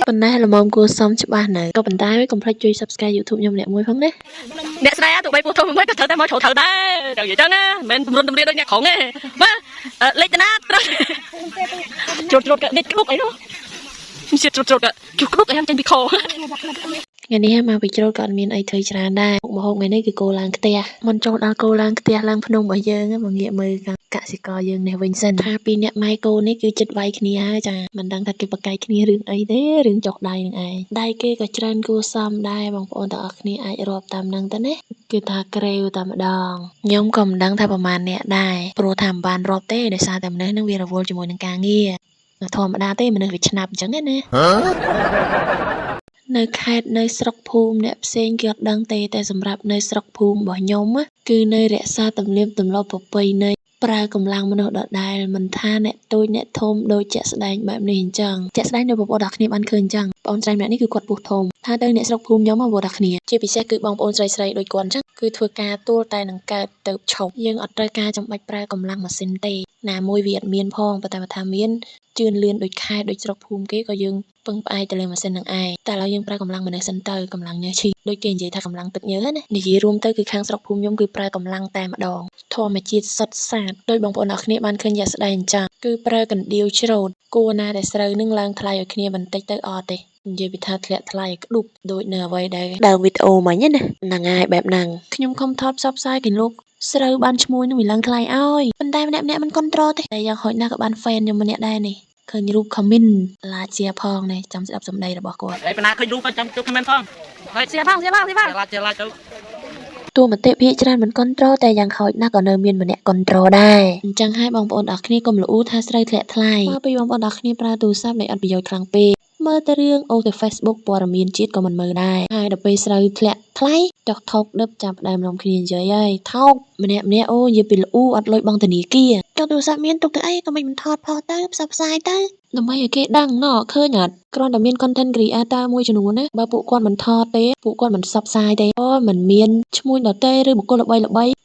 ប៉ុន្តែល្មមគួរសមច្បាស់នៅក៏ប៉ុន្តែកុំភ្លេចជួយ Subscribe YouTube ខ្ញុំម្នាក់មួយផងណាអ្នកស្រីទោះបីពោះធំមិនក៏ត្រូវតែមកចូលត្រូវដែរតែនិយាយចឹងណាមិនទម្រុនទម្រាយដូចអ្នកក្រុងទេបាទលេខតាណាត្រូវជ្រុតក៏នេះគ្រប់អីនោះជាជ្រុតក៏ជុះគ្រប់អីចាំចេញពីខថ្ងៃនេះមកពីជ្រុតក៏អត់មានអីធ្វើច្រើនដែរមកហូបថ្ងៃនេះគឺគោឡើងផ្ទះមិនចូលដល់គោឡើងផ្ទះឡើងភ្នំរបស់យើងមកងាកមើលកសិករយើងនេះវិញសិនថាពីអ្នកម៉ែគោនេះគឺចិត្តវាយគ្នាហើយចាមិនដឹងថាគេប្រកែកគ្នារឿងអីទេរឿងចុះដៃនឹងឯងដៃគេក៏ច្រើនគួសមដែរបងប្អូនទាំងអស់គ្នាអាចរាប់តាមនឹងទៅណាគឺថាក្រេវតែម្ដងខ្ញុំក៏មិនដឹងថាប្រហែលអ្នកដែរព្រោះថាមិនបានរាប់ទេដោយសារតែមនុស្សនឹងវារវល់ជាមួយនឹងការងារធម្មតាទេមនុស្សវាឆ្នាប់អញ្ចឹងណានៅខេត្តនៅស្រុកភូមិអ្នកផ្សេងគេអត់ដឹងទេតែសម្រាប់នៅស្រុកភូមិរបស់ខ្ញុំគឺនៅរក្សាទំនៀមទម្លាប់ប្រពៃណីប្រើកម្លាំងមនុស្សដដែលមិនថាអ្នកតូចអ្នកធំដូចជាក់ស្ដែងបែបនេះអញ្ចឹងជាក់ស្ដែងនៅបងប្អូនទាំងគ្នាបានឃើញអញ្ចឹងបងស្រីម្នាក់នេះគឺគាត់ពោះធំថាទៅអ្នកស្រុកភូមិខ្ញុំបងប្អូនទាំងគ្នាជាពិសេសគឺបងប្អូនស្រីដូចគាត់អញ្ចឹងគឺធ្វើការទួលតែនឹងកើតទៅឈប់យើងអត់ត្រូវការចាំបាច់ប្រើកម្លាំងម៉ាស៊ីនទេណាមួយវាអត់មានផងប៉ុន្តែបើថាមានជឿនលឿនដូចខេត្តដូចស្រុកភូមិគេក៏យើងពឹងផ្អែកទៅលើម៉ាស៊ីននឹងឯងតែឥឡូវយើងប្រើកម្លាំងមនុស្សសិនទៅកម្លាំងញើសឈីដូចគេនិយាយថាកម្លាំងទឹកញើសណានិយាយរួមទៅគឺខាងស្រុកភូមិខ្ញុំគឺប្រើកម្លាំងតែម្ដងធម្មជាតិសុទ្ធសាធដោយបងប្អូនអ្នកគ្នាបានឃើញយ៉ាងស្ដែងអញ្ចឹងគឺប្រើកណ្ដៀវច្រូតគួរណាដែលស្រូវនឹងឡើងថ្លៃឲ្យគ្នាបន្តិចទៅអត់ទេនិយាយពីថាធ្លាក់ថ្លៃក្ដុបដូចនៅអ្វីដែលដើមវីដេអូមិញណាហ្នឹងហើយបែបហ្នឹងខ្ញុំខំថតផ្សព្វផ្សាយគេលោកស្រូវបានឈ្មោះនឹងវាឡើងថ្លៃឲ្យប៉ុន្តែម្នាក់មិនគ្រប់ត្រទេតែយ៉ាងហោចណាស់ក៏បាន fan ខ្ញុំម្នាក់ដែរនេះឃើញរូប comment ឡាជាផងនេះចាំស្ដាប់សម្ដីរបស់គាត់ហើយប៉ុណ្ណាឃើញរូបក៏ចាំជួប comment ផងហើយជាផងឡាទៅតួមតិភាគច្រើនមិនគ្រប់ត្រតែយ៉ាងហោចណាស់ក៏នៅមានម្នាក់គ្រប់ត្រដែរអញ្ចឹងហើយបងប្អូនអរគ្នាកុំល្អូថាស្រូវធ្លាក់ថ្លៃមកពីបងប្អូនអរគ្នាប្រើទូរស័ព្ទនៃអត់ប្រយោជន៍ខ្លាំងពេកមើលតែរឿងអូទៅ Facebook ព័ត៌មានជាតិក៏មិនមើលដែរហើយដល់ពេលស្រូវធ្លាក់ថ្លៃចុះថោកដឹបចាប់ដើមនាំគ្នានិយាយហើយថោកម្នាក់អូនិយាយពីល្អូអត់លុយបង់ធនាគារចុះទូរស័ព្ទមានទុកទៅអីក៏មិនថតផុសទៅផ្សព្វផ្សាយទៅដើម្បីឲ្យគេដឹងណឃើញអត់គ្រាន់តែមាន content creator មួយចំនួនណាបើពួកគាត់មិនថតទេពួកគាត់មិនផ្សព្វផ្សាយទេអូមិនមានឈ្មោះដតេឬបុគ្គលល្បី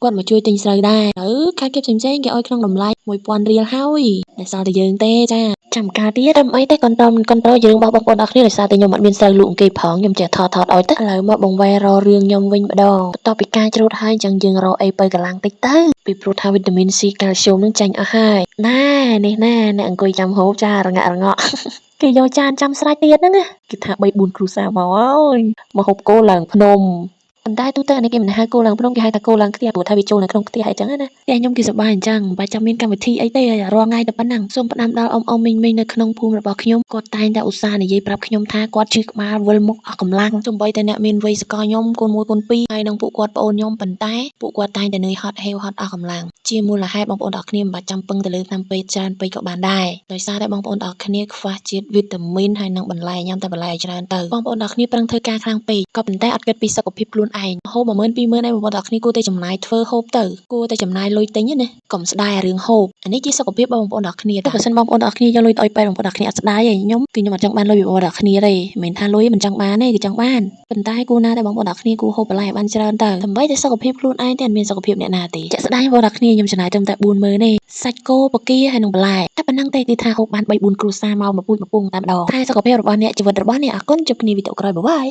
គាត់មកជួយទិញស្រូវដែរទៅខេត្តគេផ្សេងគេឲ្យក្នុងតម្លៃ 1000 រៀលហើយតែសល់តែយើងទេចាចាំកាលទៀតអីទេcontrol យើងបងប្អូនអរគ្នាដោយសារតែខ្ញុំអត់មានស្រូវលក់គេផងខ្ញុំចេះថតឲ្យទៅឥឡូវមកបង្វែរររឿងខ្ញុំវិញម្ដងបន្ទាប់ពីការច្រូតហើយអញ្ចឹងយើងរកអីបើកម្លាំងតិចទៅពីព្រោះថាវីតាមីន C កាល់ស្យូមនឹងចាញ់អស់ហើយណែនេះណែអ្នកអង្គុយចាំហូបចារងាក់គេយកចានចាំស្រេចទៀតហ្នឹងគេថា 3-4 គ្រួសារមកហើយមកហូបគោឡើងភ្នំប៉ុន្តែទូទៅអានេះគេមិនហៅគោឡើងភ្នំគេហៅថាគោឡើងផ្ទះព្រោះថាវាចូលនៅក្នុងផ្ទះអីចឹងណាផ្ទះខ្ញុំគេសប្បាយអញ្ចឹងមិនបាច់ចាំមានកម្មវិធីអីទេរាល់ថ្ងៃតែប៉ុណ្ណឹងសូមផ្ដាំដល់អ៊ំមីងនៅក្នុងភូមិរបស់ខ្ញុំគាត់តែងតែឧស្សាហ៍និយាយប្រាប់ខ្ញុំថាគាត់ជឿក្បាលវិលមុខអស់កម្លាំងសូម្បីតែអ្នកមានវ័យសកលខ្ញុំកូន1កូន2ហើយនឹងពួកគាត់ប្អូនខ្ញុំប៉ុន្តែពួកគាត់តែងតែនឿយហត់ហេវហត់អស់កម្លាំងជាមូលហេតុបងប្អូនអរគ្នាមិនបាច់ចាំពឹងទៅលើតាមពេទ្យច្រើនពេកក៏បានដែរដោយសារតែបងប្អូនអរគ្នាខ្វះជាតិវីតាមីនហើយនឹងបន្លែញ៉ាំតែបន្លែច្រើនទៅបងប្អូនអរគ្នាប្រឹងធ្វើការខ្លាំងពេកក៏ប៉ុន្តែអត់គិតពីសុខភាពខ្លួនឯងហូប 12000 20000ឯងបងប្អូនអរគ្នាគួរតែចំណាយធ្វើហូបទៅគួរតែចំណាយលុយទិញណាកុំស្ដាយអារឿងហូបអានេះជាសុខភាពបងប្អូនអរគ្នាតែបើសិនបងប្អូនអរគ្នាយកលុយទៅឲ្យប៉ែបងប្អូនអរគ្នាអត់ស្ដាយទេខ្ញុំអត់ចង់បានលុយពីបងប្អូនអរគ្នាទេមិនមែនថាលុយមិនចង់បានទេគឺចង់បានប៉ុន្តែគួរណាតែបងប្អូនអរគ្នាគួរហូបបន្លែឲ្យបានច្រើនទៅដើម្បីតែសុខភាពខ្លួនឯងតែអត់មានសុខភាពអ្នកណាទេជាក់ស្ដែងបងប្អូនអរគ្នាខ្ញុំចំណាយត្រឹមតែ 40000 ទេសាច់គោបកាហើយនឹងបន្លែតែប៉ុណ្ណឹងទេគឺថាហូបបាន 3-4 គ្រួសារមកមួយពូជមួយពងតែម្ដងថែសុខភាពរបស់អ្នកជីវិតរបស់អ្នកអរគុណជួបគ្នាវីដេអូក្រោយបាយ